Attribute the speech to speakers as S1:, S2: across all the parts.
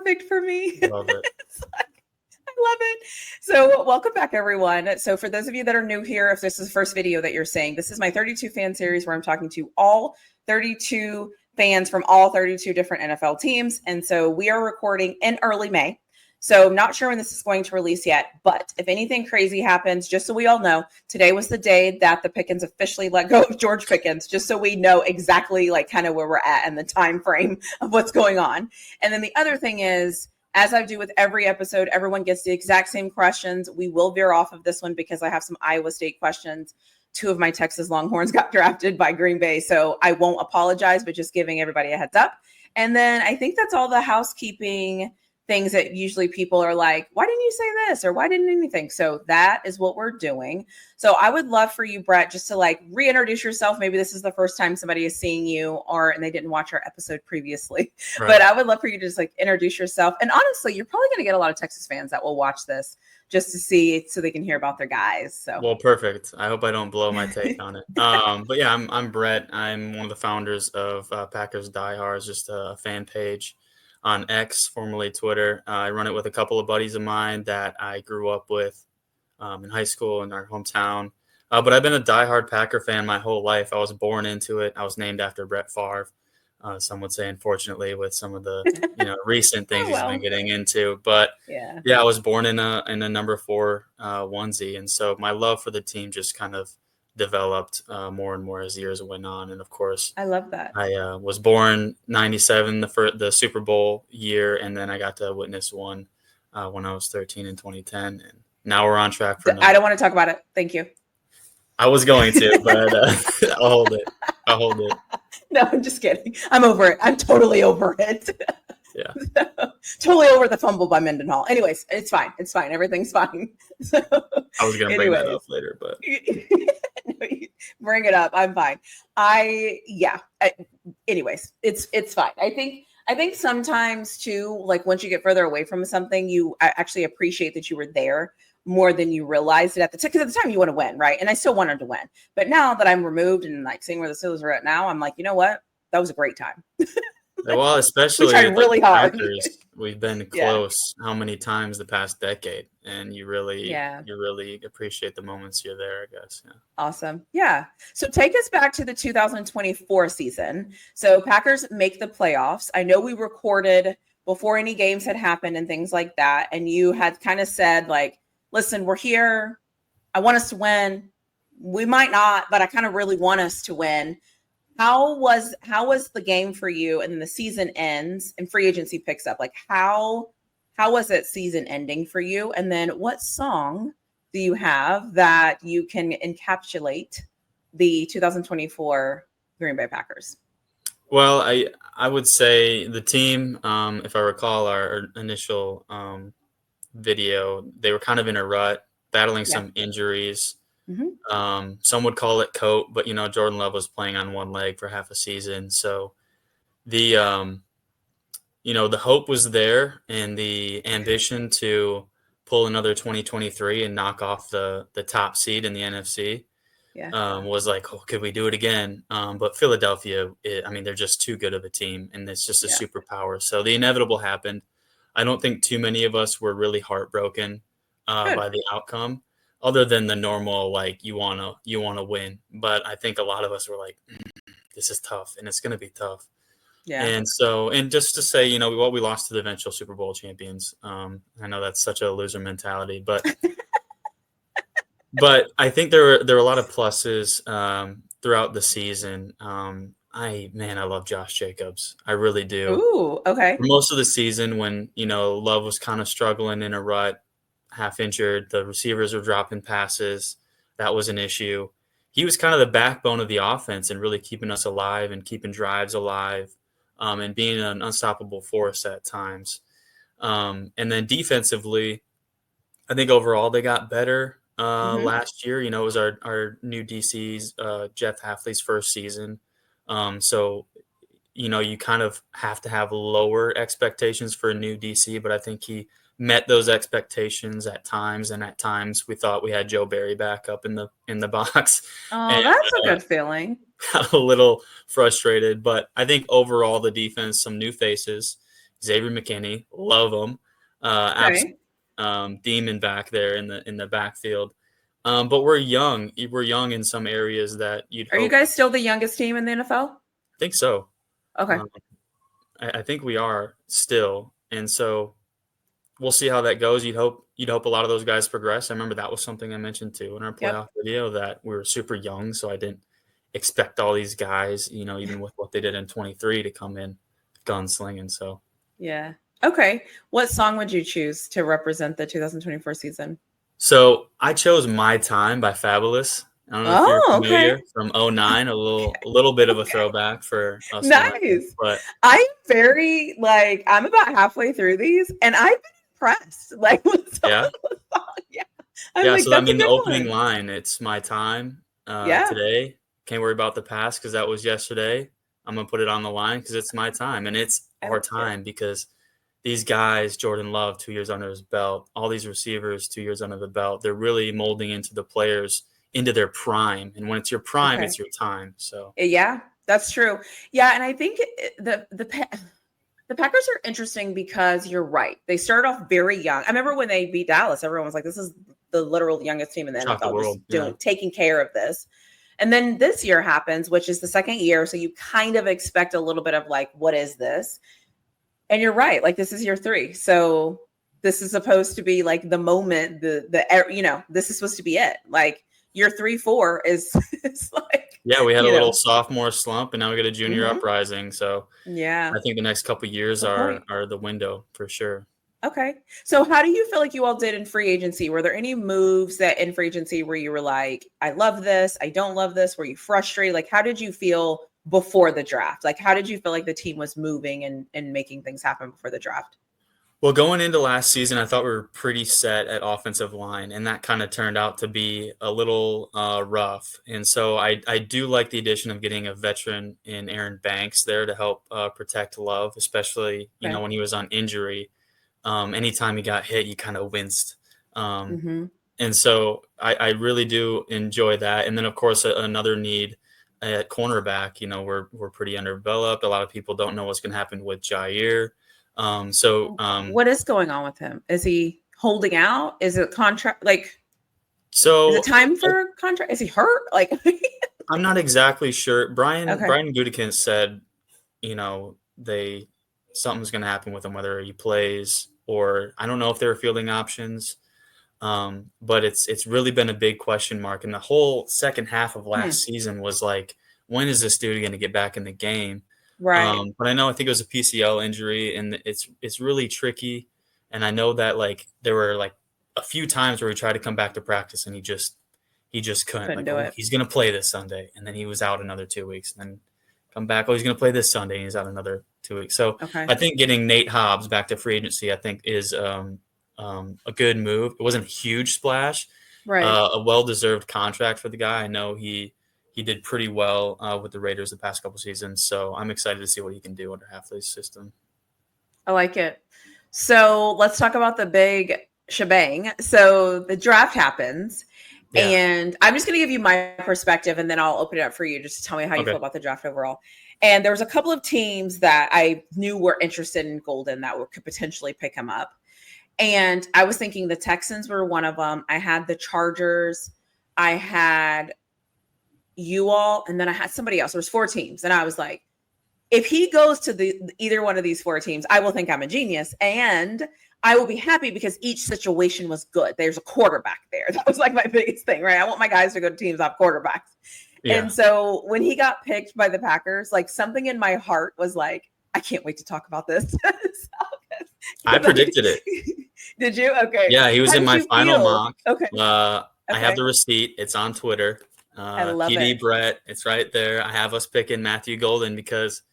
S1: perfect for me.
S2: Love it.
S1: I love it. So welcome back, everyone. So for those of you that are new here, if this is the first video that you're seeing, this is my 32 fan series where I'm talking to all 32 fans from all 32 different NFL teams. And so we are recording in early May. So I'm not sure when this is going to release yet, but if anything crazy happens, just so we all know, today was the day that the Pickens officially let go of George Pickens, just so we know exactly like kind of where we're at and the time frame of what's going on. And then the other thing is, as I do with every episode, everyone gets the exact same questions. We will veer off of this one because I have some Iowa State questions. 2 of my Texas Longhorns got drafted by Green Bay, so I won't apologize, but just giving everybody a heads up. And then I think that's all the housekeeping things that usually people are like, why didn't you say this? Or why didn't anything? So that is what we're doing. So I would love for you, Brett, just to like reintroduce yourself. Maybe this is the first time somebody is seeing you and they didn't watch our episode previously, right. But I would love for you to just like introduce yourself. And honestly, you're probably going to get a lot of Texas fans that will watch this just to see, so they can hear about their guys. So,
S2: well, perfect. I hope I don't blow my take on it. But yeah, I'm Brett. I'm one of the founders of Packers Diehards, just a fan page on X, formerly Twitter. I run it with a couple of buddies of mine that I grew up with in high school in our hometown. But I've been a diehard Packer fan my whole life. I was born into it. I was named after Brett Favre. Some would say, unfortunately, with some of the recent things he's been getting into. But yeah, I was born in a number 4 onesie, and so my love for the team just kind of developed more and more as years went on. And of course,
S1: I love that.
S2: I was born 97, the Super Bowl year, and then I got to witness one when I was 13 in 2010, and now we're on track for.
S1: I don't want to talk about it. Thank you.
S2: I was going to, but I'll hold it.
S1: No, I'm just kidding. I'm over it. I'm totally over it.
S2: Yeah.
S1: Totally over the fumble by Mendenhall. Anyways, it's fine. It's fine. Everything's fine. So,
S2: I was going to bring that up later, but.
S1: No, bring it up. I'm fine. Anyways, it's fine. I think sometimes too, like once you get further away from something, you actually appreciate that you were there more than you realized it at the time. Because at the time you want to win, right? And I still wanted to win. But now that I'm removed and like seeing where the Steelers are at now, I'm like, you know what? That was a great time.
S2: Well, especially
S1: we tried really hard.
S2: Packers, we've been close how many times the past decade, and you really appreciate the moments you're there, I guess. Yeah.
S1: Awesome. Yeah. So take us back to the 2024 season. So Packers make the playoffs. I know we recorded before any games had happened and things like that, and you had kind of said like, listen, we're here. I want us to win. We might not, but I kind of really want us to win. How was the game for you? And then the season ends and free agency picks up. Like how was that season ending for you? And then what song do you have that you can encapsulate the 2024 Green Bay Packers?
S2: Well, I would say the team, if I recall our initial video, they were kind of in a rut, battling some injuries. Mm-hmm. Some would call it coat, but Jordan Love was playing on one leg for half a season, so the the hope was there and the ambition to pull another 2023 and knock off the top seed in the NFC. Was like, oh, could we do it again? But Philadelphia, they're just too good of a team, and it's just a superpower. So the inevitable happened. I don't think too many of us were really heartbroken by the outcome, other than the normal, like you wanna win. But I think a lot of us were like, this is tough, and it's gonna be tough. Yeah. And so, and just to say, we lost to the eventual Super Bowl champions. I know that's such a loser mentality, but but I think there were a lot of pluses throughout the season. I love Josh Jacobs. I really do.
S1: Ooh, okay.
S2: For most of the season, when Love was kind of struggling in a rut, half injured, the receivers were dropping passes. That was an issue. He was kind of the backbone of the offense and really keeping us alive and keeping drives alive, and being an unstoppable force at times. And then defensively, I think overall they got better last year. It was our new DC's Jeff Hafley's first season. So you kind of have to have lower expectations for a new DC, but I think he met those expectations at times, and at times we thought we had Joe Barry back up in the box.
S1: Oh, and that's a good feeling.
S2: Got a little frustrated, but I think overall the defense, some new faces, Xavier McKinney, love him.
S1: Okay.
S2: Demon back there in the backfield. But we're young. We're young in some areas that you'd
S1: Are you
S2: hope.
S1: guys still the youngest team in the NFL?
S2: I think so.
S1: Okay.
S2: Um, I think we are still, and so we'll see how that goes. You'd hope a lot of those guys progress. I remember that was something I mentioned too in our
S1: Yep.
S2: playoff video, that we were super young, so I didn't expect all these guys, even with what they did in 23, to come in gunslinging. So
S1: Yeah. Okay. What song would you choose to represent the 2024 season?
S2: I chose "My Time" by Fabulous. I don't know if you're
S1: Oh, okay.
S2: familiar, from '09, a little bit of a
S1: Okay.
S2: throwback for us millennials,
S1: Nice.
S2: but
S1: I'm very like I'm about halfway through these and I've been impressed. Like with some
S2: yeah.
S1: of the songs. Yeah. I'm
S2: Yeah,
S1: like,
S2: so I
S1: that's a
S2: mean, the
S1: good
S2: opening
S1: one.
S2: line, it's "My time
S1: Yeah.
S2: today. Can't worry about the past because that was yesterday. I'm gonna put it on the line because it's my time, and it's
S1: I
S2: our
S1: like it.
S2: time because these guys, Jordan Love, 2 years under his belt, all these receivers, 2 years under the belt, they're really molding into the players into their prime, and when it's your prime,
S1: Okay.
S2: it's your time. So
S1: Yeah, that's true. Yeah, and I think the Packers are interesting because you're right. They started off very young. I remember when they beat Dallas, everyone was like, "This is the literal youngest team in the
S2: shock the
S1: NFL, just
S2: world. Yeah,
S1: doing taking care of this." And then this year happens, which is the second year, so you kind of expect a little bit of like, "What is this?" And you're right. Like this is year 3, so this is supposed to be like the moment. This is supposed to be it. Like year 3, 4 is it's like
S2: yeah. We had a
S1: you
S2: little
S1: know.
S2: sophomore slump, and now we got a junior
S1: hmm
S2: uprising. So
S1: Yeah,
S2: I think the next couple years
S1: good point.
S2: are the window for sure.
S1: Okay. So how do you feel like you all did in free agency? Were there any moves that in free agency where you were like, I love this, I don't love this? Were you frustrated? Like how did you feel before the draft? Like how did you feel like the team was moving and making things happen before the draft?
S2: Well, going into last season, I thought we were pretty set at offensive line, and that kind of turned out to be a little rough. And so I do like the addition of getting a veteran in Aaron Banks there to help protect Love, especially
S1: Okay.
S2: when he was on injury. Anytime he got hit, you kind of winced. Um,
S1: Mm-hmm.
S2: and so I really do enjoy that. And then of course another need at cornerback. We're pretty underdeveloped. A lot of people don't know what's going to happen with Jair. Um, so um,
S1: What is going on with him? Is he holding out? Is it contract? Like, is it
S2: so
S1: time for a contract? Is he hurt? Like,
S2: I'm not exactly sure. Brian
S1: okay,
S2: Brian Gutekunst said, they something's going to happen with him, whether he plays or I don't know if they're fielding options. But it's really been a big question mark. And the whole second half of
S1: hmm.
S2: last season was like, when is this dude going to get back in the game?
S1: Right.
S2: But I think it was a PCL injury, and it's really tricky. And I know that like there were like a few times where he tried to come back to practice, and he just couldn't.
S1: Couldn't
S2: Like,
S1: do
S2: oh,
S1: it.
S2: he's going to play this Sunday, and then he was out another 2 weeks, and then come back. Oh, he's going to play this Sunday, and he's out another 2 weeks. So
S1: Okay.
S2: I think getting Nate Hobbs back to free agency, I think, is a good move. It wasn't a huge splash,
S1: Right.
S2: a well-deserved contract for the guy. I know he did pretty well with the Raiders the past couple seasons, so I'm excited to see what he can do under Halfley's system.
S1: I like it. So let's talk about the big shebang. So the draft happens,
S2: Yeah.
S1: and I'm just going to give you my perspective, and then I'll open it up for you just to tell me how you feel
S2: Okay.
S1: about the draft overall. And there was a couple of teams that I knew were interested in Golden that could potentially pick him up. And I was thinking the Texans were one of them. I had the Chargers. I had you all, and then I had somebody else. There was 4 teams, and I was like, if he goes to the either one of these 4 teams, I will think I'm a genius, and I will be happy because each situation was good. There's a quarterback there. That was like my biggest thing, right? I want my guys to go to teams that have quarterbacks.
S2: Yeah.
S1: And so when he got picked by the Packers, like something in my heart was like, I can't wait to talk about this.
S2: I predicted it.
S1: Did you? Okay.
S2: Yeah, he was
S1: How
S2: in
S1: did
S2: my
S1: you
S2: final
S1: feel?
S2: mock.
S1: Okay.
S2: I have
S1: Okay.
S2: the receipt. It's on Twitter.
S1: I love
S2: PD
S1: it.
S2: Brett, it's right there. I have us picking Matthew Golden because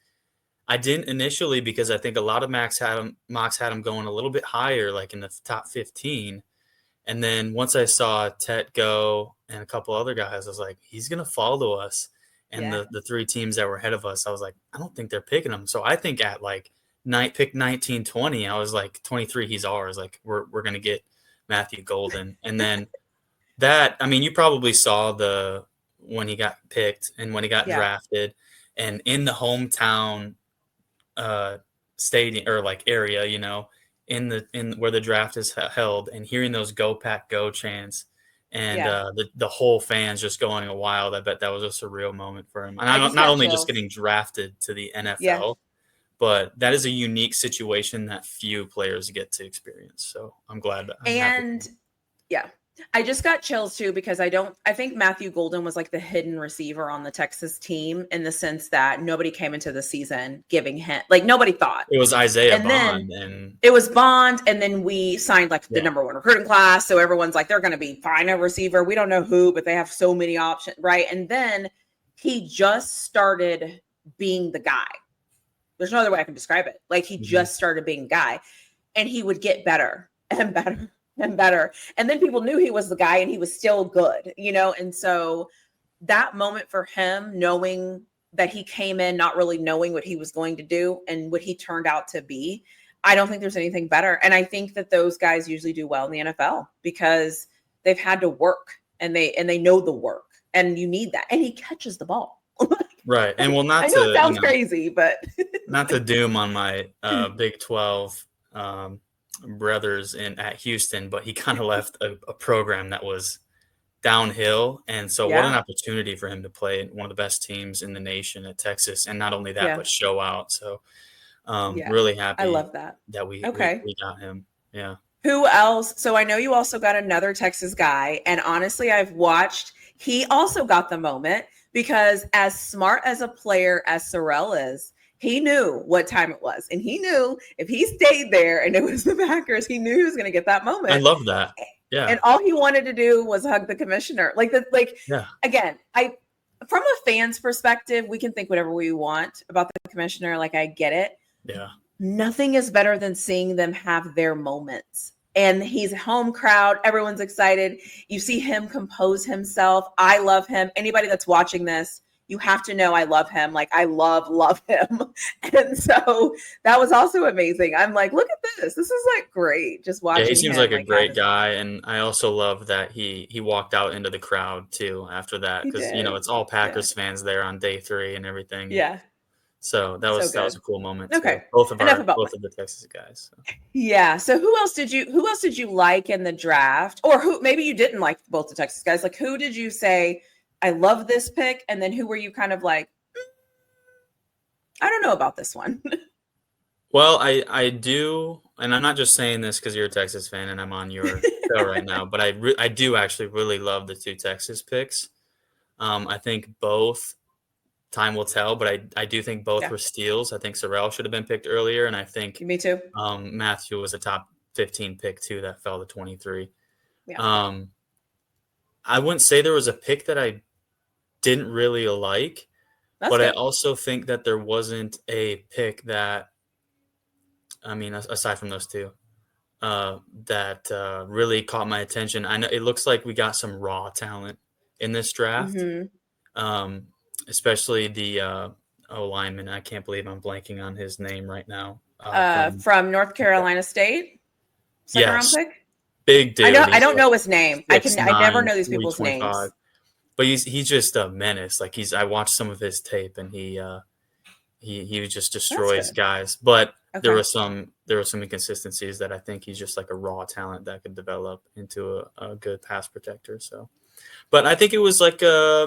S2: I didn't initially, because I think a lot of mocks had him going a little bit higher, like in the top 15. And then once I saw Tet go and a couple other guys, I was like, he's gonna fall to us. And
S1: Yeah.
S2: the 3 teams that were ahead of us, I was like, I don't think they're picking him. So I think at like pick 19, 20, I was like 23, he's ours. Like we're gonna get Matthew Golden. And then you probably saw the when he got picked and when he got
S1: Yeah.
S2: drafted, and in the hometown stadium or like area, in where the draft is held, and hearing those "Go Pack Go" chants, and
S1: Yeah.
S2: the whole fans just going wild. I bet that was a surreal moment for him. And
S1: I just
S2: not
S1: got
S2: only just
S1: chills.
S2: getting drafted to the
S1: Yeah.
S2: NFL, but that is a unique situation that few players get to experience. So I'm happy for
S1: And
S2: him.
S1: yeah. I just got chills too because I think Matthew Golden was like the hidden receiver on the Texas team in the sense that nobody came into the season giving him like nobody thought.
S2: It was Isaiah
S1: And then
S2: Bond, and
S1: it was Bond, and then we signed like the
S2: yeah,
S1: number one recruiting class. So everyone's like, they're going to be fine a receiver. We don't know who, but they have so many options, right? And then he just started being the guy. There's no other way I can describe it. Like he
S2: mhm.
S1: just started being the guy, and he would get better and better and better. And then people knew he was the guy, and he was still good, And so that moment for him, knowing that he came in not really knowing what he was going to do and what he turned out to be, I don't think there's anything better. And I think that those guys usually do well in the NFL because they've had to work and they know the work, and you need that. And he catches the ball.
S2: Right. And well,
S1: I know it sounds crazy, but
S2: not to doom on my Big 12 brothers at Houston, but he kind of left a program that was downhill. And so what an
S1: yeah,
S2: opportunity for him to play in one of the best teams in the nation at Texas. And not only that,
S1: yeah,
S2: but show out. So
S1: yeah.
S2: really
S1: I
S2: happy
S1: love that.
S2: that we
S1: Okay.
S2: got him. Yeah.
S1: Who else? So I know you also got another Texas guy. And honestly, I've watched, he also got the moment because as smart as a player as Sorrell is, he knew what time it was. And he knew if he stayed there and it was the Packers, he knew he was going to get that
S2: I
S1: moment.
S2: love that. Yeah.
S1: And all he wanted to do was hug the commissioner.
S2: Yeah.
S1: Again, from a fan's perspective, we can think whatever we want about the commissioner. Like I get it.
S2: Yeah.
S1: Nothing is better than seeing them have their moments. And he's a home crowd. Everyone's excited. You see him compose himself. I love him. Anybody that's watching this, you have to know I love him. Like I love him. And so that was also amazing. I'm like, look at this. This is like great. Just
S2: Yeah, he
S1: watching
S2: seems
S1: him
S2: like a
S1: like have
S2: great
S1: his moment.
S2: guy, and I also love that he walked out into the crowd too after that,
S1: He
S2: because
S1: did.
S2: it's all
S1: Yeah.
S2: Packers fans there on day 3 and everything.
S1: Yeah.
S2: So
S1: So
S2: that was
S1: good.
S2: a cool moment too.
S1: Okay. Enough about
S2: Both
S1: my
S2: of the Texas guys. So.
S1: yeah. So who else did you like in the draft? Or who maybe you didn't like both the Texas guys? Like who did you say, I love this pick? And then who were you kind of like, I don't know about this one.
S2: Well, I do, and I'm not just saying this because you're a Texas fan and I'm on your show right now, but I do actually really love the 2 Texas picks. I think both time will tell, but I do think both
S1: Yeah.
S2: were steals. I think Sorrell should have been picked earlier, and I think
S1: Me too.
S2: Matthew was a top 15 pick too that fell to 23.
S1: Yeah.
S2: Um, I wouldn't say there was a pick that I didn't really like,
S1: That's
S2: but I
S1: good.
S2: also think that there wasn't a pick that, I mean, aside from those 2, that really caught my attention. I know it looks like we got some raw talent in this draft,
S1: Mm-hmm.
S2: um, especially the O lineman. I can't believe I'm blanking on his name right now.
S1: From North Carolina State, second round
S2: Yes,
S1: pick.
S2: big
S1: I know
S2: dude.
S1: I
S2: He's
S1: don't
S2: like
S1: know his name. I never
S2: 6'9",
S1: know these people's
S2: 325.
S1: names.
S2: But he's just a menace. Like I watched some of his tape, and he just
S1: That's
S2: destroys
S1: good.
S2: guys. But
S1: Okay.
S2: there were some inconsistencies that I think he's just like a raw talent that could develop into a good pass protector. So, but I think it was like for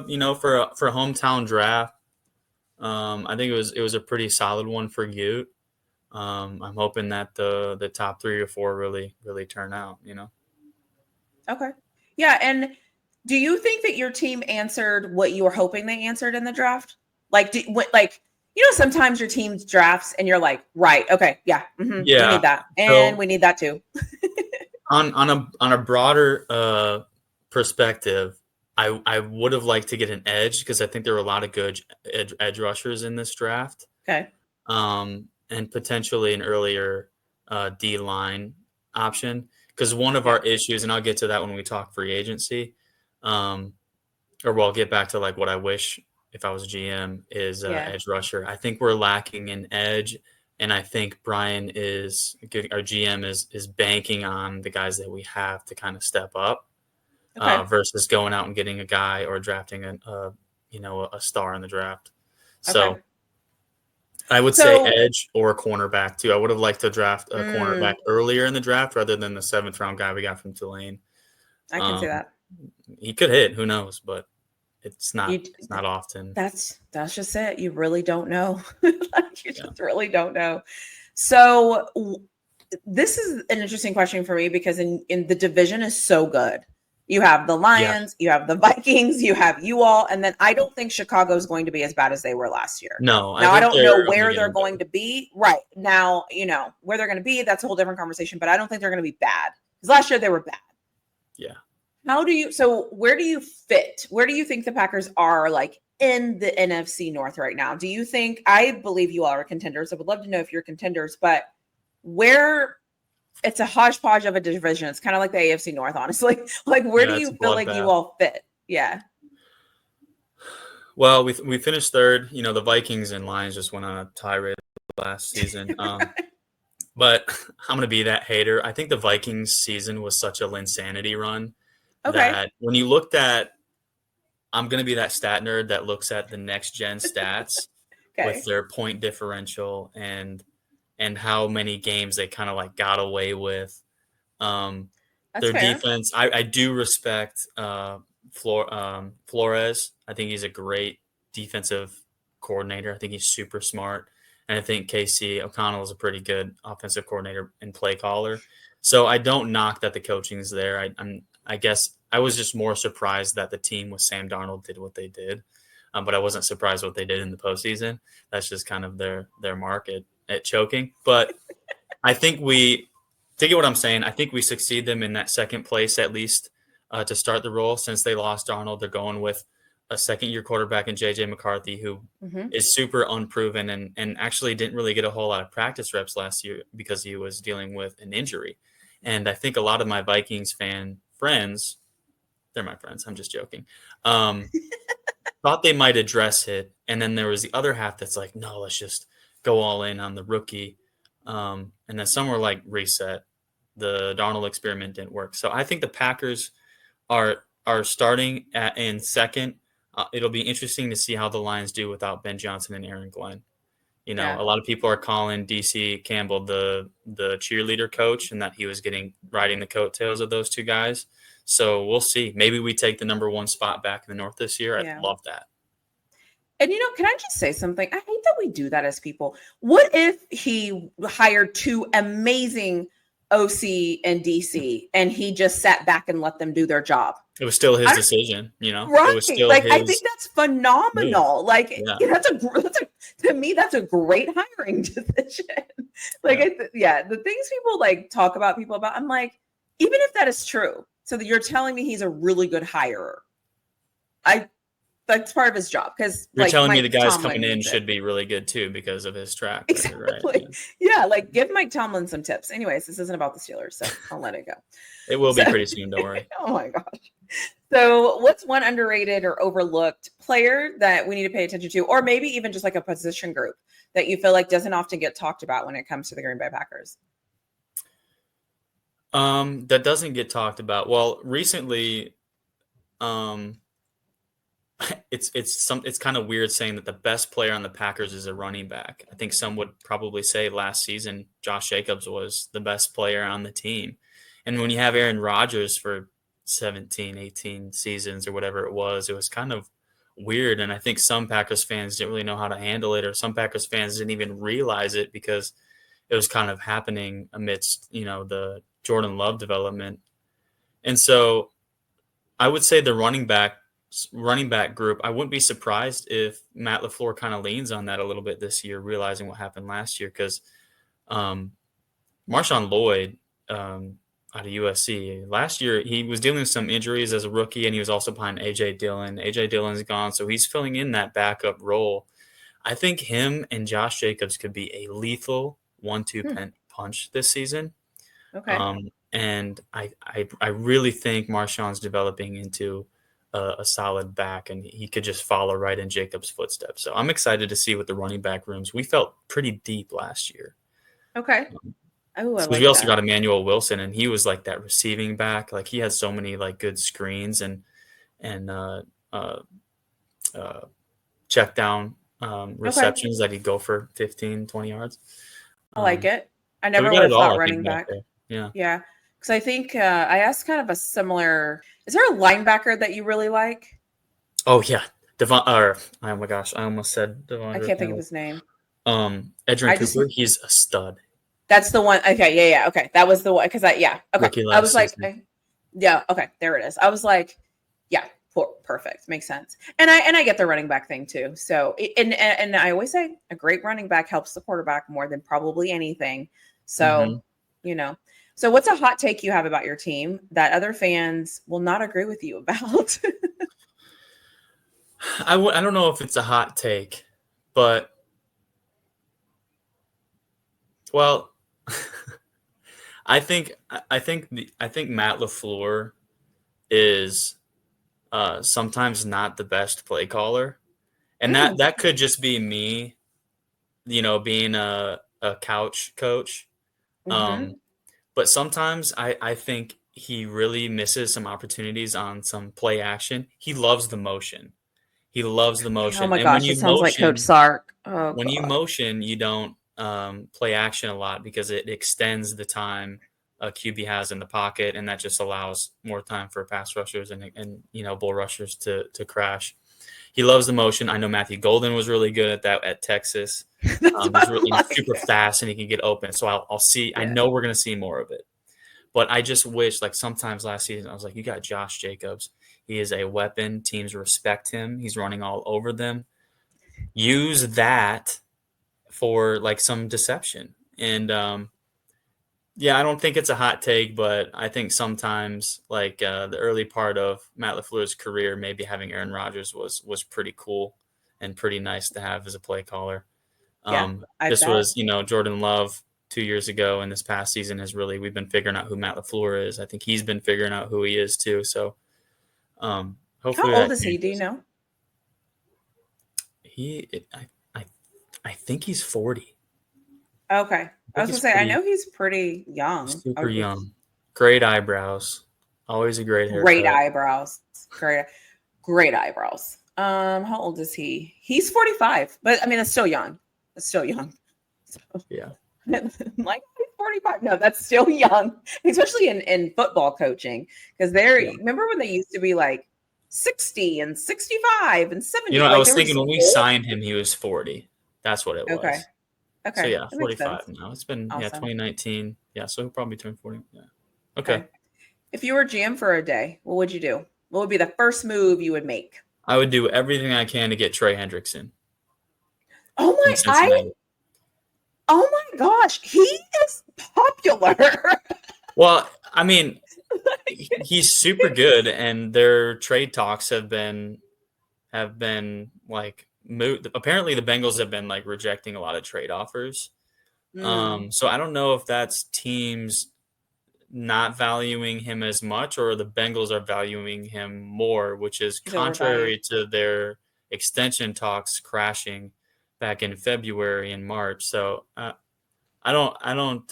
S2: a hometown draft. I think it was a pretty solid one for Ute. I'm hoping that the top 3 or 4 really turn out.
S1: Okay. Yeah. And do you think that your team answered what you were hoping they answered in the draft? Sometimes your team drafts and you're like, right, okay, yeah, we
S2: Yeah.
S1: need that, and
S2: So
S1: we need that too.
S2: on a broader perspective, I would have liked to get an edge because I think there were a lot of good edge rushers in this draft,
S1: Okay.
S2: and potentially an earlier D line option. Because one of
S1: Yeah.
S2: our issues, and I'll get to that when we talk free agency, um, or we'll get back to like what I wish if I was GM is
S1: Yeah.
S2: edge rusher. I think we're lacking in edge, and I think Brian our GM is banking on the guys that we have to kind of step up
S1: Okay.
S2: versus going out and getting a guy or drafting a star in the draft.
S1: Okay.
S2: So I would say
S1: So,
S2: edge or a cornerback too. I would have liked to draft a cornerback earlier in the draft rather than the 7th-round guy we got from Tulane.
S1: I can see
S2: Um,
S1: that.
S2: he could hit, who knows, but it's
S1: You
S2: not often.
S1: that's just it. You really don't know. Like, you
S2: Yeah.
S1: just really don't know. So this is an interesting question for me because in the division is so good. You have the
S2: Yeah.
S1: Lions, you have the Vikings, you have you all, and then I don't think Chicago is going to be as bad as they were last year.
S2: No, I
S1: Now I
S2: think
S1: don't know
S2: they're only
S1: where they're
S2: getting
S1: going
S2: better.
S1: to be. Right now, where they're going to be. That's a whole different conversation. But I don't think they're going to be bad because last year they were bad.
S2: Yeah.
S1: Where do you fit? Where do you think the Packers are like in the NFC North right now? Do you think, I believe you all are contenders. I would love to know if you're contenders, but where it's a hodgepodge of a division. It's kind of like the AFC North, honestly. Like, where do
S2: Yeah, it's
S1: you
S2: a
S1: feel like you
S2: bloodbath.
S1: all fit? Yeah.
S2: Well, we finished third. The Vikings and Lions just went on a tirade last season. But I'm going to be that hater. I think the Vikings season was such a Linsanity run
S1: Okay.
S2: that when you looked at, I'm going to be that stat nerd that looks at the next gen stats with
S1: Okay.
S2: their point differential and how many games they kind of like got away with. Um,
S1: That's
S2: their
S1: fair.
S2: defense, I do respect Flores. I think he's a great defensive coordinator. I think he's super smart. And I think Casey O'Connell is a pretty good offensive coordinator and play caller. So I don't knock that the coaching's there. I guess I was just more surprised that the team with Sam Darnold did what they did. But I wasn't surprised what they did in the postseason. That's just kind of their mark at choking. But I think to get what I'm saying, I think we succeed them in that second place at least to start the role. Since they lost Darnold, they're going with a second-year quarterback in J.J. McCarthy, who is super unproven and actually didn't really get a whole lot of practice reps last year because he was dealing with an injury. And I think a lot of my Vikings fan friends, they're my friends, I'm just joking, thought they might address it. And then there was the other half that's like, no, let's just go all in on the rookie. And then some were like, reset. The Darnold experiment didn't work. So I think the Packers are starting in second. It'll be interesting to see how the Lions do without Ben Johnson and Aaron Glenn.
S1: Yeah.
S2: A lot of people are calling DC Campbell the cheerleader coach and that he was riding the coattails of those two guys. So we'll see. Maybe we take the number 1 spot back in the North this year. I'd
S1: Yeah.
S2: love that.
S1: And can I just say something? I hate that we do that as people. What if he hired 2 amazing OC and DC and he just sat back and let them do their job?
S2: It was still his decision,
S1: Right.
S2: It was still
S1: Like, I
S2: his
S1: think that's
S2: move.
S1: phenomenal. Like,
S2: Yeah.
S1: To me, that's a great hiring decision. Like, the things people like talk about people about, I'm like, even if that is true, so that you're telling me he's a really good hirer. That's part of his job because
S2: You're telling me
S1: Mike
S2: the guys
S1: Tomlin
S2: coming in
S1: needs it.
S2: should be really good too because of his track record,
S1: Exactly.
S2: right?
S1: Yeah, like give Mike Tomlin some tips. Anyways, this isn't about the Steelers, so I'll let it go.
S2: It will be pretty soon, don't worry.
S1: Oh my gosh. So what's one underrated or overlooked player that we need to pay attention to, or maybe even just like a position group that you feel like doesn't often get talked about when it comes to the Green Bay Packers?
S2: That doesn't get talked about. Well, recently, it's kind of weird saying that the best player on the Packers is a running back. I think some would probably say last season Josh Jacobs was the best player on the team. And when you have Aaron Rodgers for 17, 18 seasons or whatever it was kind of weird. And I think some Packers fans didn't really know how to handle it, or some Packers fans didn't even realize it because it was kind of happening amidst, the Jordan Love development. And so I would say the running back group, I wouldn't be surprised if Matt LaFleur kind of leans on that a little bit this year, realizing what happened last year. Because Marshawn Lloyd out of USC, last year he was dealing with some injuries as a rookie, and he was also behind A.J. Dillon. A.J. Dillon's gone, so he's filling in that backup role. I think him and Josh Jacobs could be a lethal 1-2 punch this season.
S1: Okay.
S2: And I really think Marshawn's developing into a solid back, and he could just follow right in Jacobs' footsteps. So I'm excited to see what the running back rooms. We felt pretty deep last year.
S1: Okay. Oh, I like
S2: we also
S1: that.
S2: got Emmanuel Wilson, and he was like that receiving back. Like he had so many like good screens and check down
S1: Okay.
S2: receptions that he'd go for 15, 20 yards.
S1: I like it. I
S2: So we
S1: never
S2: got
S1: would
S2: it
S1: have
S2: all,
S1: thought
S2: I think,
S1: running
S2: back
S1: back.
S2: there. Yeah.
S1: Yeah. Because I think I asked kind of a similar. Is there a linebacker that you really like?
S2: Oh yeah, Devon. Or oh my gosh, I almost said
S1: I
S2: Devondre
S1: can't think of
S2: Campbell.
S1: his name.
S2: Edgerrin
S1: I just
S2: Cooper. He's a stud.
S1: That's the one. Okay, yeah, yeah. Okay, that was the one. Because yeah. Okay,
S2: Rookie
S1: I
S2: last
S1: was like,
S2: season.
S1: yeah. Okay, there it is. I was like, yeah, perfect, makes sense. And I get the running back thing too. So and I always say a great running back helps the quarterback more than probably anything. So
S2: Mm-hmm.
S1: you know. So what's a hot take you have about your team that other fans will not agree with you about?
S2: I don't know if it's a hot take, but well, I think Matt LaFleur is sometimes not the best play caller, and that
S1: Mm,
S2: that could just be me, being a couch coach.
S1: mm-hmm.
S2: Um, but sometimes I think he really misses some opportunities on some play action. He loves the motion. He loves the
S1: Oh
S2: motion,
S1: my
S2: and when
S1: gosh, it
S2: you
S1: sounds like Coach
S2: motion,
S1: Sark. Oh
S2: when you
S1: God.
S2: motion, you don't play action a lot because it extends the time a QB has in the pocket, and that just allows more time for pass rushers and bull rushers to crash. He loves the motion. I know Matthew Golden was really good at that at Texas.
S1: That's what
S2: He's
S1: I'm
S2: really
S1: like.
S2: super fast and he can get open. So I'll see. I
S1: Yeah.
S2: know we're going to see more of it. But I just wish, like sometimes last season, I was like, you got Josh Jacobs. He is a weapon. Teams respect him. He's running all over them. Use that for like some deception. And yeah, I don't think it's a hot take, but I think sometimes like the early part of Matt LaFleur's career, maybe having Aaron Rodgers was pretty cool and pretty nice to have as a play caller.
S1: Yeah, I
S2: This
S1: bet.
S2: was, Jordan Love 2 years ago, and this past season we've been figuring out who Matt LaFleur is. I think he's been figuring out who he is too. So
S1: How
S2: hopefully
S1: old
S2: that
S1: is he? Do you
S2: changes.
S1: know?
S2: I I think he's 40.
S1: Okay.
S2: I
S1: I
S2: think
S1: was gonna
S2: he's
S1: say I
S2: pretty
S1: know he's pretty young.
S2: super young. Great eyebrows. Always a great
S1: Great
S2: haircut.
S1: eyebrows. Great eyebrows. How old is he? He's 45, but I mean that's still young. That's still young. So,
S2: Yeah.
S1: like he's 45. No, that's still young, especially in football coaching. Because
S2: Yeah.
S1: remember when they used to be like 60 and 65 and 70?
S2: I
S1: Like
S2: was
S1: there
S2: thinking
S1: was
S2: when we
S1: old.
S2: signed him, he was 40. That's what it
S1: Okay.
S2: was. So
S1: Okay.
S2: yeah,
S1: That makes
S2: 45
S1: sense.
S2: now. It's been,
S1: Awesome.
S2: 2019. Yeah, so he'll probably turn 40. Yeah. Okay.
S1: Okay. If you were GM for a day, what would you do? What would be the first move you would make?
S2: I would do everything I can to get Trey Hendrickson
S1: Oh
S2: from
S1: my,
S2: Cincinnati.
S1: oh my gosh, he is popular.
S2: Well, I mean, he's super good, and their trade talks have been like moved. Apparently, the Bengals have been like rejecting a lot of trade offers.
S1: Mm,
S2: So I don't know if that's teams not valuing him as much, or the Bengals are valuing him more, which is
S1: he's overvalued.
S2: contrary to their extension talks crashing back in February and March. So I don't, I don't,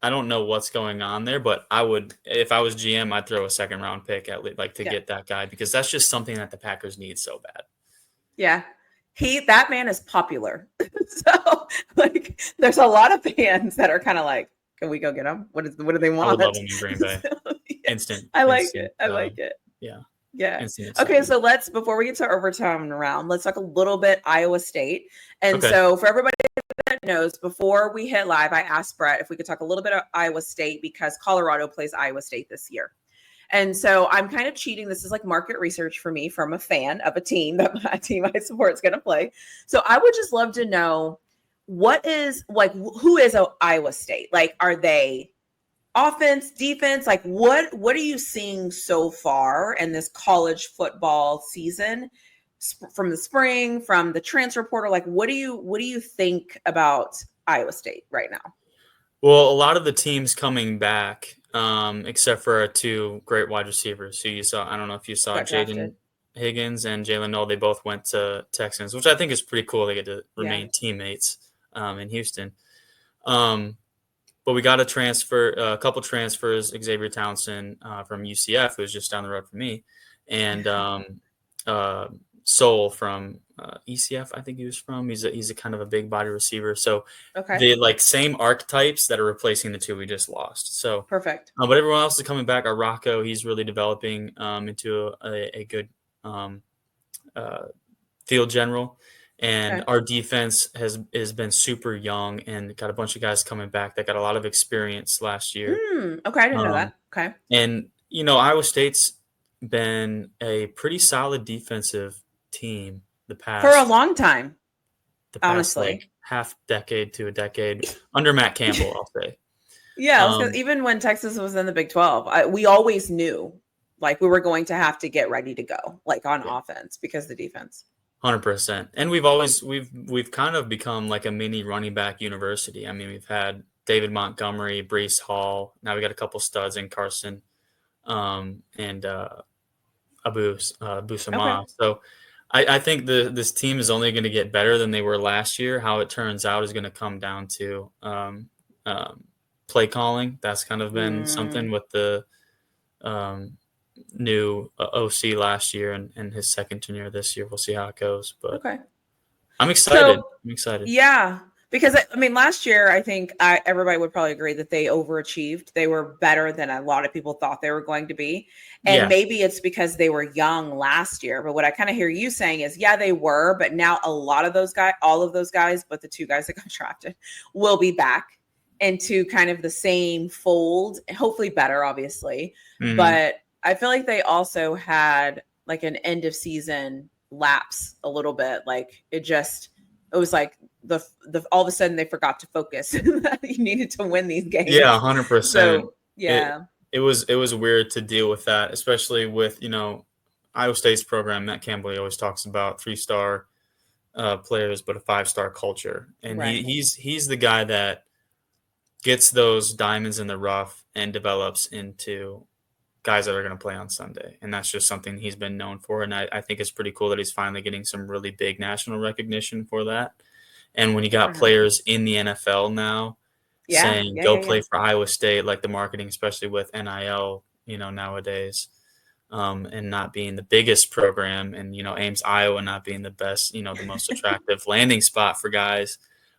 S2: I don't know what's going on there, but I would, if I was GM, I'd throw a second round pick at least, like to
S1: Yeah.
S2: get that guy because that's just something that the Packers need so bad.
S1: Yeah. That man is popular. So like there's a lot of fans that are kind of like, can we go get him? What do they
S2: I would love
S1: want?
S2: him in Green Bay.
S1: So, yeah,
S2: Instant,
S1: I like
S2: instant,
S1: it. I like it.
S2: yeah,
S1: Yeah.
S2: instant
S1: Okay,
S2: excitement.
S1: so before we get to overtime round, let's talk a little bit Iowa State. And
S2: Okay.
S1: so for everybody that knows, before we hit live, I asked Brett if we could talk a little bit of Iowa State because Colorado plays Iowa State this year. And so I'm kind of cheating. This is like market research for me from a fan of a team that my team I support is going to play. So I would just love to know who is Iowa State? Like, are they offense, defense? Like, what are you seeing so far in this college football season from the spring, from the transfer portal? Like, what do you think about Iowa State right now?
S2: Well, a lot of the teams coming back, except for our two great wide receivers who you saw. I don't know if you saw
S1: Got
S2: Jaden
S1: drafted.
S2: Higgins and Jalen Noel. They both went to Texans, which I think is pretty cool. They get to
S1: Yeah.
S2: remain teammates in Houston. Um, but we got a couple transfers. Xavier Townsend from UCF, who's just down the road from me, and Soul from ECF, I think he was from. He's a kind of a big body receiver. So
S1: Okay.
S2: the like same archetypes that are replacing the two we just lost. So,
S1: Perfect.
S2: but everyone else is coming back. Our Rocco, he's really developing into a good uh, field general. And
S1: Okay.
S2: our defense has been super young and got a bunch of guys coming back that got a lot of experience last year.
S1: Okay, I didn't know
S2: Um,
S1: that. Okay.
S2: and Iowa State's been a pretty solid defensive team the
S1: For a
S2: past
S1: long time,
S2: like
S1: honestly.
S2: half decade to a decade under Matt Campbell, I'll say.
S1: Yeah, I was gonna,
S2: Um,
S1: even when Texas was in the Big 12, we always knew like we were going to have to get ready to go, like on
S2: yeah,
S1: offense because of the defense.
S2: 100%. And we've kind of become like a mini running back university. I mean, we've had David Montgomery, Brees Hall. Now we got a couple studs in Carson and Abu
S1: Okay.
S2: Sama. So I think this team is only going to get better than they were last year. How it turns out is going to come down to um, play calling. That's kind of been
S1: Mm,
S2: something with the um, new OC last year and his second tenure this year. We'll see how it goes, but
S1: okay.
S2: I'm excited.
S1: So
S2: I'm excited.
S1: yeah, because I mean, last year I think everybody would probably agree that they overachieved. They were better than a lot of people thought they were going to be, and
S2: Yeah.
S1: maybe it's because they were young last year. But what I kind of hear you saying is, yeah, they were, but now a lot of those guys, all of those guys, but the two guys that got drafted, will be back into kind of the same fold. Hopefully, better, obviously,
S2: Hmm.
S1: but I feel like they also had like an end of season lapse a little bit. Like it was like the all of a sudden they forgot to focus. You needed to win these
S2: Yeah,
S1: games.
S2: 100%.
S1: So
S2: It
S1: yeah,
S2: it was weird to deal with that, especially with Iowa State's program. Matt Campbell always talks about 3-star players, but a 5-star culture, and
S1: right.
S2: he's the guy that gets those diamonds in the rough and develops into guys that are going to play on Sunday. And that's just something he's been known for. And I think it's pretty cool that he's finally getting some really big national recognition for that. And when you
S1: Good for
S2: got
S1: him.
S2: players in the NFL now
S1: Yeah,
S2: saying,
S1: yeah,
S2: go
S1: yeah,
S2: play
S1: yeah.
S2: for Iowa State, like the marketing, especially with NIL, nowadays, and not being the biggest program and, Ames, Iowa not being the best, the most attractive landing spot for guys.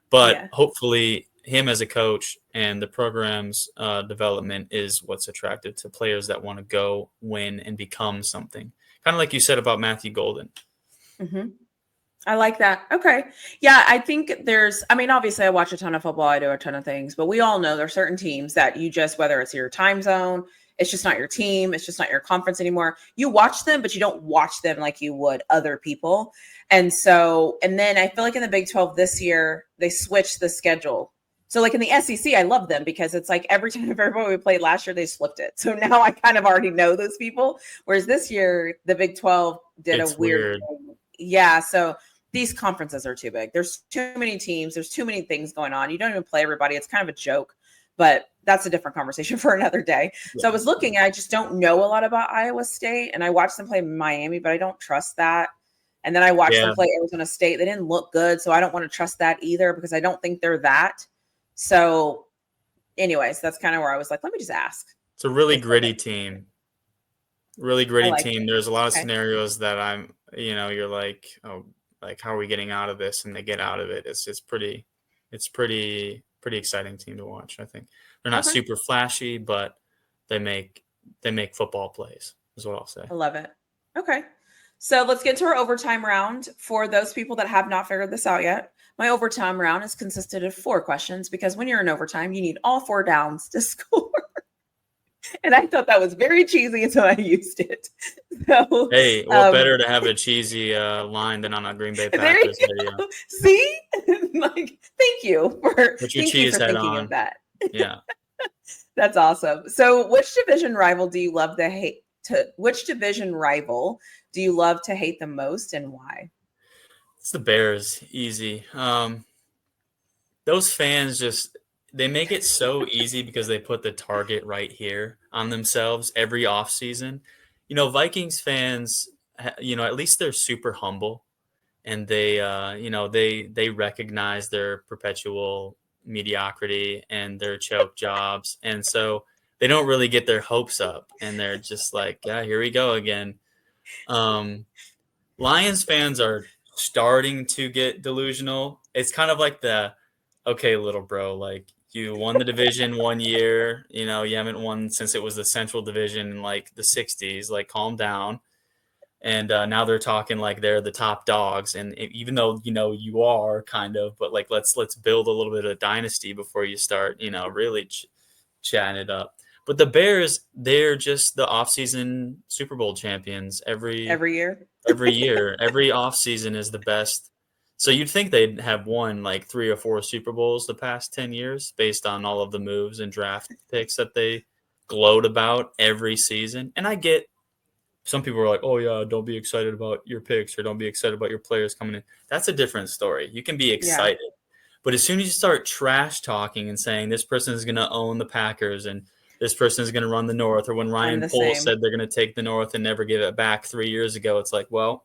S2: But
S1: Yeah.
S2: hopefully, him as a coach and the program's development is what's attractive to players that want to go win and become something. Kind of like you said about Matthew Golden.
S1: Hmm. I like that. Okay. Yeah, I think I mean, obviously I watch a ton of football, I do a ton of things, but we all know there are certain teams that you just, whether it's your time zone, it's just not your team, it's just not your conference anymore. You watch them, but you don't watch them like you would other people. And then I feel like in the Big 12 this year, they switched the schedule. So like in the SEC, I love them because it's like every time everybody we played last year, they flipped it. So now I kind of already know those people. Whereas this year, the Big 12 did a
S2: It's
S1: weird
S2: weird.
S1: thing. Yeah. So these conferences are too big. There's too many teams. There's too many things going on. You don't even play everybody. It's kind of a joke, but that's a different conversation for another day. So I
S2: Yeah.
S1: was looking, I just don't know a lot about Iowa State, and I watched them play Miami, but I don't trust that. And then I watched them
S2: Yeah.
S1: play Arizona State. They didn't look good, so I don't want to trust that either because I don't think they're that. So, anyways, that's kind of where I was like, let me just ask.
S2: It's a really
S1: If
S2: gritty team. Really
S1: I
S2: gritty
S1: like
S2: team.
S1: it.
S2: There's a lot of
S1: Okay.
S2: scenarios that you're like, oh, like how are we getting out of this? And they get out of it. It's pretty exciting team to watch. I think they're not
S1: Okay.
S2: super flashy, but they make they make football plays. Is what I'll say.
S1: I love it. Okay. So let's get to our overtime round. For those people that have not figured this out yet, my overtime round is consisted of 4 questions because when you're in overtime, you need all 4 downs to score. And I thought that was very cheesy until I used it. So
S2: Hey, what better to have a cheesy line than on a Green Bay
S1: there
S2: Packers
S1: you
S2: video?
S1: go. See? Like,
S2: Put your
S1: thank you
S2: cheese
S1: for
S2: head
S1: thinking of
S2: on.
S1: that.
S2: Yeah.
S1: That's awesome. So which division rival do you love to hate to which division rival do you love to hate the most and why?
S2: It's the Bears. Easy. Those fans just they make it so easy because they put the target right here on themselves every offseason. Vikings fans, at least they're super humble and they recognize their perpetual mediocrity and their choke jobs, and so they don't really get their hopes up, and they're just like, yeah, here we go again. Um, Lions fans are starting to get delusional. It's kind of like okay, little bro, like you won the division 1 year, you haven't won since it was the Central Division in like the 60s, like calm down. And now they're talking like they're the top dogs, and even though you are kind of, but like let's build a little bit of dynasty before you start, really chatting it up. But the Bears, they're just the offseason Super Bowl champions
S1: Every year.
S2: every year. Every offseason is the best. So you'd think they'd have won like 3 or 4 Super Bowls the past 10 years based on all of the moves and draft picks that they gloat about every season. And I get some people are like, oh, yeah, don't be excited about your picks or don't be excited about your players coming in. That's a different story. You can be
S1: Yeah,
S2: excited. But as soon as you start trash talking and saying this person is going to own the Packers and this person is going to run the North, or when
S1: I'm
S2: Ryan
S1: the
S2: Poles
S1: same.
S2: said they're going to take the North and never give it back 3 years ago, it's like, well,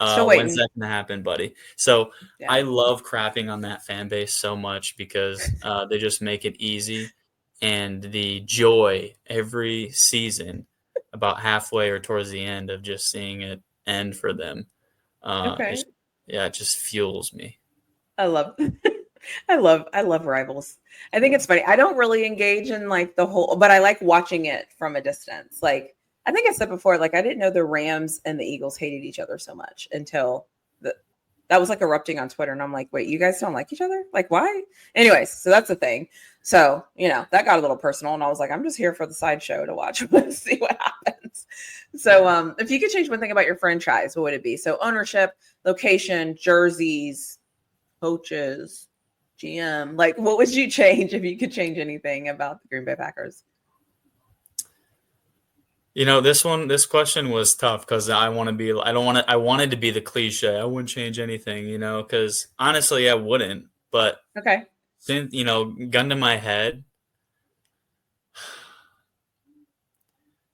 S1: Still
S2: when's
S1: waiting.
S2: that going to happen, buddy? So
S1: Yeah.
S2: I love crapping on that fan base so much because they just make it easy. And the joy every season, about halfway or towards the end, of just seeing it end for them,
S1: Okay.
S2: it just fuels me.
S1: I love I love rivals. I think it's funny. I don't really engage in like the whole, but I like watching it from a distance. Like I think I said before, like I didn't know the Rams and the Eagles hated each other so much until that was like erupting on Twitter. And I'm like, wait, you guys don't like each other? Like, why? Anyways, so that's the thing. So, that got a little personal. And I was like, I'm just here for the sideshow to watch see what happens. So if you could change one thing about your franchise, what would it be? So ownership, location, jerseys, coaches, GM. Like, what would you change if you could change anything about the Green Bay Packers?
S2: This question was tough because I wanted to be the cliche. I wouldn't change anything, because honestly, I wouldn't. But
S1: Okay.
S2: since, gun to my head,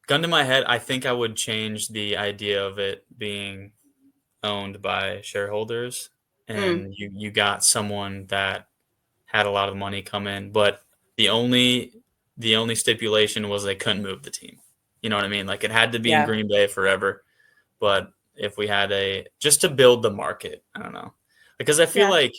S2: I think I would change the idea of it being owned by shareholders,
S1: Mm,
S2: and you got someone that had a lot of money come in, but the only stipulation was they couldn't move the team. You know what I mean? Like it had to be in
S1: yeah.
S2: Green Bay forever. But if we had just to build the market, I don't know, because I feel
S1: Yeah.
S2: like,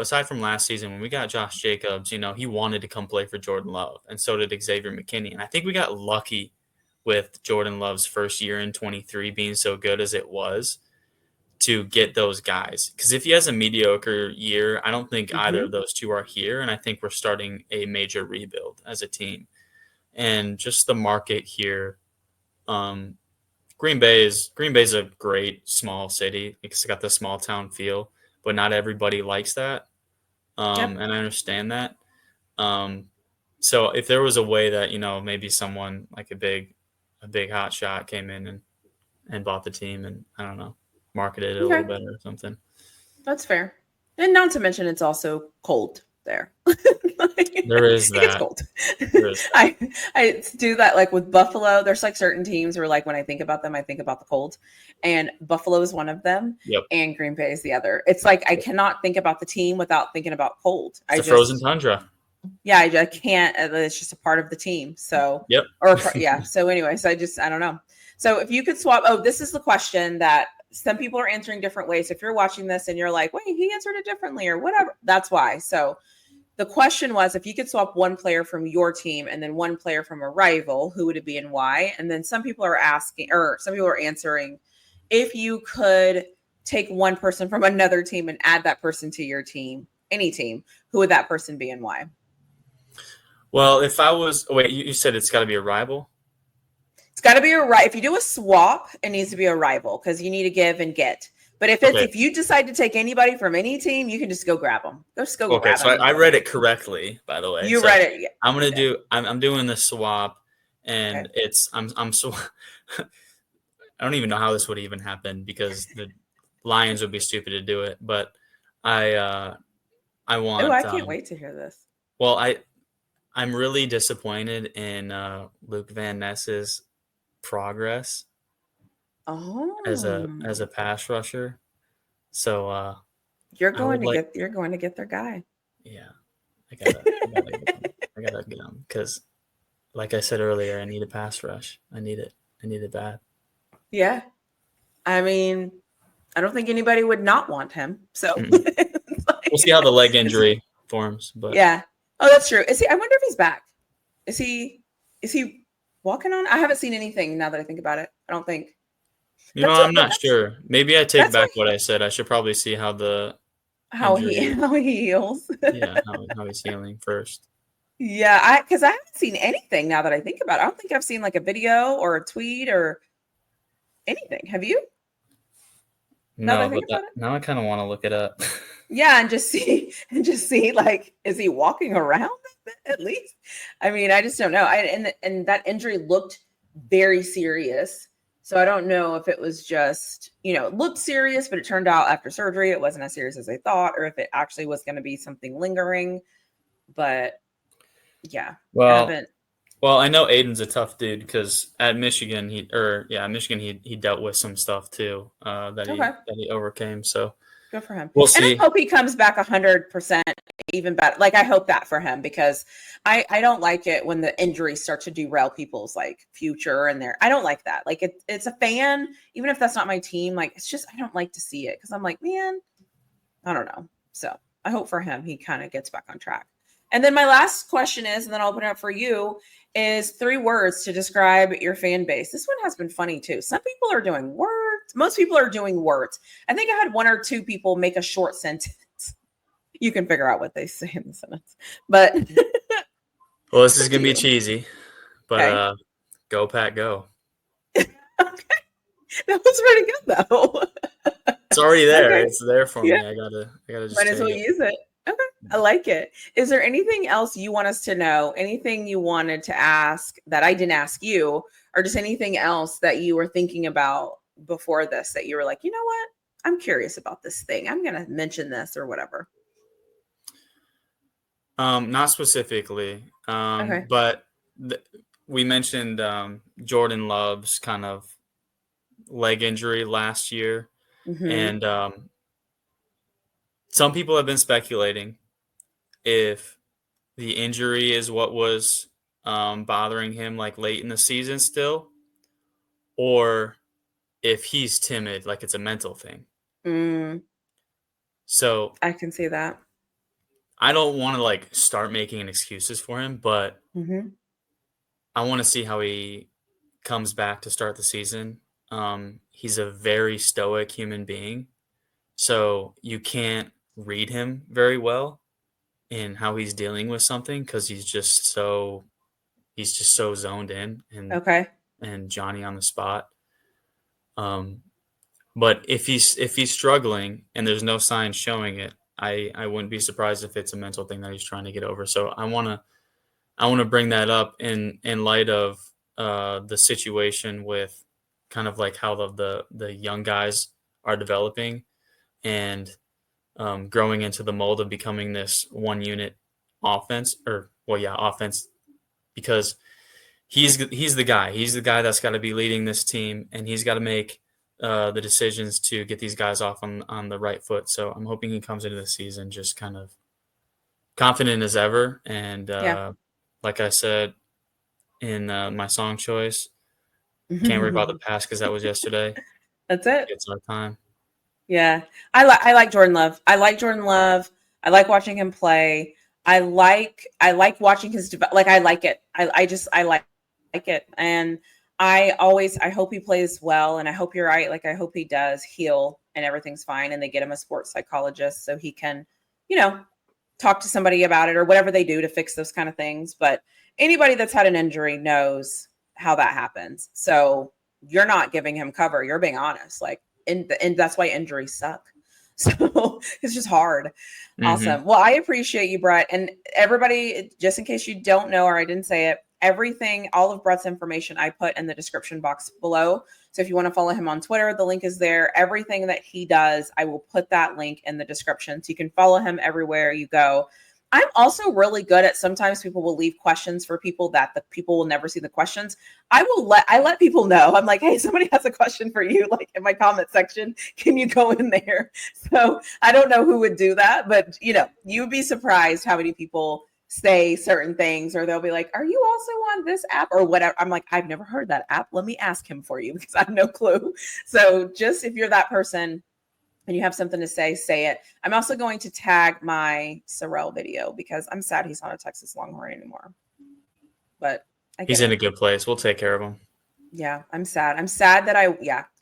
S2: aside from last season when we got Josh Jacobs, he wanted to come play for Jordan Love, and so did Xavier McKinney. And I think we got lucky with Jordan Love's first year in 23 being so good as it was to get those guys. Because if he has a mediocre year, I don't think either of
S1: Hmm.
S2: those two are here. And I think we're starting a major rebuild as a team. And just the market here, um, Green Bay's a great small city. It's got the small town feel, but not everybody likes that.
S1: Yep.
S2: And I understand that. Um, so if there was a way that, maybe someone like a big hot shot came in and bought the team and I don't know, marketed it a little
S1: Okay.
S2: better or something.
S1: That's fair. And not to mention, it's also cold there.
S2: There is
S1: It gets
S2: that.
S1: cold.
S2: There is that.
S1: I do that like with Buffalo. There's like certain teams where like when I think about them, I think about the cold, and Buffalo is one of them,
S2: Yep.
S1: and Green Bay is the other. It's like I cannot think about the team without thinking about cold.
S2: It's a frozen tundra.
S1: Yeah, I can't. It's just a part of the team. So,
S2: Yep.
S1: yeah. So, anyways, I don't know. So, if you could swap, this is the question that some people are answering different ways. If you're watching this and you're like, wait, he answered it differently or whatever, that's why. So, the question was if you could swap one player from your team and then one player from a rival, who would it be and why? And then some people are asking, or some people are answering, if you could take one person from another team and add that person to your team, any team, who would that person be and why?
S2: Well, if I was wait, you said it's got to be a rival.
S1: It's got to be a right. If you do a swap, it needs to be a rival because you need to give and get. But
S2: Okay.
S1: if you decide to take anybody from any team, you can just go grab them. Just go
S2: Okay,
S1: grab
S2: so
S1: them.
S2: I read it correctly, by the way.
S1: You
S2: So
S1: read it. Yeah.
S2: I'm gonna
S1: Okay.
S2: do. I'm doing the swap, and
S1: Okay.
S2: I'm so. I don't even know how this would even happen because the Lions would be stupid to do it. But I
S1: Oh, I
S2: want.
S1: can't wait to hear this.
S2: Well, I'm really disappointed in Luke Van Ness's progress as a
S1: Oh,
S2: pass rusher. So I would like.
S1: you're going to get their guy.
S2: Yeah, I gotta get him. I gotta get him because, like I said earlier, I need a pass rush. I need it. I need it bad.
S1: Yeah. I mean, I don't think anybody would not want him. So
S2: We'll see how the leg injury forms, but
S1: yeah. Oh, that's true. Is he? I wonder if he's back. Is he? Is he walking on? I haven't seen anything now that I think about it. I don't think. That's
S2: I'm not
S1: that's
S2: sure. Maybe I take
S1: that's
S2: back what I said. I should probably see how the
S1: how he
S2: injury,
S1: how he heals.
S2: yeah, how he's healing first.
S1: Yeah, I because I haven't seen anything now that I think about it. I don't think I've seen like a video or a tweet or anything. Have you? Now that I
S2: No,
S1: think
S2: but
S1: about it.
S2: now I kind of want to look it up.
S1: Yeah, and just see like, is he walking around at least? I mean, I just don't know. And that injury looked very serious. So I don't know if it was just, it looked serious, but it turned out after surgery it wasn't as serious as they thought, or if it actually was going to be something lingering. But yeah, I
S2: Well,
S1: haven't.
S2: well, I know Aiden's a tough dude because at Michigan, he dealt with some stuff too
S1: Okay.
S2: that he overcame. So
S1: Good for him.
S2: we'll
S1: And I
S2: see.
S1: hope he comes back 100% even better. Like, I hope that for him because I don't like it when the injuries start to derail people's like future and I don't like that. Like, it's a fan, even if that's not my team. Like, it's just, I don't like to see it because I'm like, man, I don't know. So I hope for him he kind of gets back on track. And then my last question is, and then I'll open it up for you, is 3 words to describe your fan base. This one has been funny too. Some people are doing words. Most people are doing words. I think I had 1 or 2 people make a short sentence. You can figure out what they say in the sentence. But
S2: Well, this
S1: it's
S2: is
S1: up to
S2: gonna be
S1: you.
S2: cheesy, but
S1: Okay.
S2: go Pack, go!
S1: Okay. That was pretty good though.
S2: It's already there.
S1: Okay.
S2: It's there for
S1: Yeah.
S2: me. I gotta
S1: Might
S2: just
S1: as
S2: take
S1: well
S2: it.
S1: use it. Okay. I like it. Is there anything else you want us to know? Anything you wanted to ask that I didn't ask you, or just anything else that you were thinking about before this that you were like, you know what? I'm curious about this thing. I'm going to mention this or whatever.
S2: Not specifically,
S1: Okay.
S2: but we mentioned Jordan Love's kind of leg injury last year,
S1: Mm-hmm.
S2: and some people have been speculating if the injury is what was bothering him like late in the season still, or if he's timid, like it's a mental thing.
S1: Mm,
S2: So
S1: I can see that.
S2: I don't want to like start making excuses for him, but
S1: Mm-hmm.
S2: I want to see how he comes back to start the season. He's a very stoic human being, so you can't read him very well in how he's dealing with something because he's just so zoned in
S1: Okay.
S2: and Johnny on the spot. Um, but if he's struggling and there's no signs showing it, I wouldn't be surprised if it's a mental thing that he's trying to get over. So I want to bring that up in light of the situation with kind of like how the young guys are developing and growing into the mold of becoming this one unit offense offense because he's the guy. He's the guy that's got to be leading this team, and he's got to make the decisions to get these guys off on the right foot. So I'm hoping he comes into the season just kind of confident as ever. And
S1: Yeah.
S2: like I said in my song choice, can't worry about the past because that was yesterday.
S1: That's it.
S2: It's our time.
S1: Yeah. I like Jordan Love. I like Jordan Love. I like watching him play. I like watching like I like it. I like it. And I hope he plays well and I hope you're right. Like I hope he does heal and everything's fine and they get him a sports psychologist so he can, you know, talk to somebody about it or whatever they do to fix those kind of things. But anybody that's had an injury knows how that happens. So you're not giving him cover. You're being honest. Like, and that's why injuries suck. So it's just hard.
S2: Mm-hmm.
S1: Awesome. Well, I appreciate you, Brett. And everybody, just in case you don't know or I didn't say it, everything, all of Brett's information I put in the description box below. So if you want to follow him on Twitter, the link is there. Everything that he does, I will put that link in the description. So you can follow him everywhere you go. I'm also really good at sometimes people will leave questions for people that the people will never see the questions. I let people know. I'm like, hey, somebody has a question for you, like in my comment section. Can you go in there? So I don't know who would do that, but you would be surprised how many people say certain things, or they'll be like, are you also on this app or whatever? I'm like, I've never heard that app. Let me ask him for you because I have no clue. So just if you're that person and you have something to say it. I'm also going to tag my Sorrel video because I'm sad he's not a Texas Longhorn anymore. But
S2: he's in a good place. We'll take care of him.
S1: Yeah, I'm sad. I'm sad that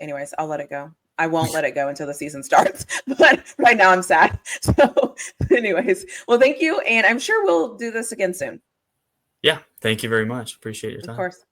S1: anyways, I'll let it go. I won't let it go until the season starts. But right now I'm sad. So anyways, well, thank you. And I'm sure we'll do this again soon.
S2: Yeah. Thank you very much. Appreciate your time.
S1: Of course.